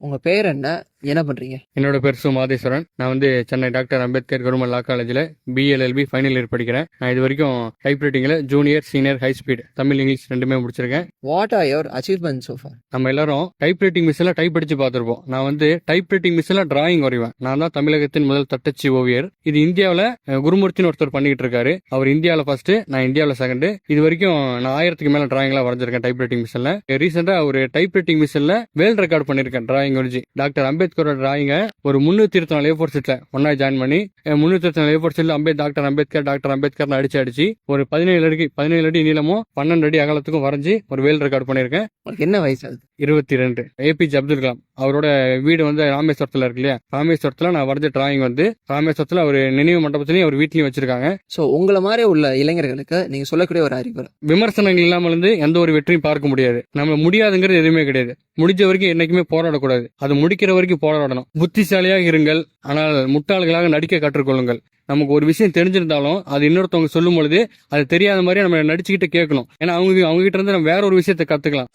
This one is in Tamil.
உங்க பேர் என்ன? என்ன பண்றீங்க? என்னோட பேர் சு மாதேஸ்வரன். நான் Chennai doctor Ambedkar government law காலேஜில் பிஎல்எல்பி ஃபைனல் இயர் படிக்கிறேன். நான் இது வரைக்கும் டைப்ரைட்டிங்கில் junior, senior, high speed Tamil, English ரெண்டுமே முடிச்சிருக்கேன். What are your achievements so far? நம்ம எல்லாரும் டைப்ரைட்டிங் மிஷினில் டைப் அடிச்சு பார்த்துருப்போம். நான் டைப்ரைட்டிங் மிஷினில் டிராயிங் வரைவேன். நான் தான் தமிழகத்தின் முதல் தட்டச்சு ஓவியர். இது இந்தியாவில் குருமூர்த்தின்னு ஒருத்தர் பண்ணிக்கிட்டு இருக்காரு. அவர் இந்தியாவில் ஃபர்ஸ்ட், நான் இந்தியாவில் செகண்ட். இது வரைக்கும் நான் 1000க்கு மேல டிராயிங்லாம் வரைஞ்சிருக்கேன் டைப்ரைட்டிங் மிஷினில். ரீசெண்டா ஒரு டைப்ரைட்டிங் மிஷினில் வேர்ல்ட் ரெக்கார்ட் பண்ணிருக்கேன் டிராயிங் வரைஞ்சி. டாக்டர் அம்பேத்கரோட டிராயிங்க ஒரு 324 A4 ஷீட்ல ஒன்னா ஜாயின் பண்ணி 324 A4 ஷீட்ல டாக்டர் அம்பேத்கர் அடிச்சு ஒரு 17 அடி நீளமும் 12 அடி அகலத்துக்கும் வரைஞ்சி ஒரு வேர்ல்ட் ரெக்கார்ட் பண்ணிருக்கேன். உங்களுக்கு என்ன வயசு ஆகுது? 22. ஏபிஜே அப்துல் கலாம் அவரோட வீடு ராமேஸ்வரத்துல இருக்கு இல்லையா, ராமேஸ்வரத்துல நான் வரைஞ்ச டிராயிங் ராமேஸ்வரத்துல ஒரு நினைவு மண்டபத்திலையும் ஒரு வீட்லயும் வச்சிருக்காங்க. சோ உங்களை மாதிரி உள்ள இளைஞர்களுக்கு நீங்க சொல்லக்கூடிய ஒரு அறிவுரை? விமர்சனங்கள் இல்லாமல் எந்த ஒரு வெற்றியும் பார்க்க முடியாது. நம்ம முடியாதுங்கிறது எதுவுமே கிடையாது. முடிஞ்ச வரைக்கும் என்னைக்குமே போராடக்கூடாது. அது முடிக்கிற வரைக்கும் போராடணும். புத்திசாலியாக இருங்கள், ஆனால் முட்டாள்களாக நடிக்க கற்றுக்கொள்ளுங்கள். நமக்கு ஒரு விஷயம் தெரிஞ்சிருந்தாலும் அது இன்னொருத்தவங்க சொல்லும் பொழுது அது தெரியாத மாதிரி நம்ம நடிச்சுக்கிட்டு கேட்கணும். ஏன்னா அவங்க கிட்ட இருந்து நம்ம வேற ஒரு விஷயத்தை கத்துக்கலாம்.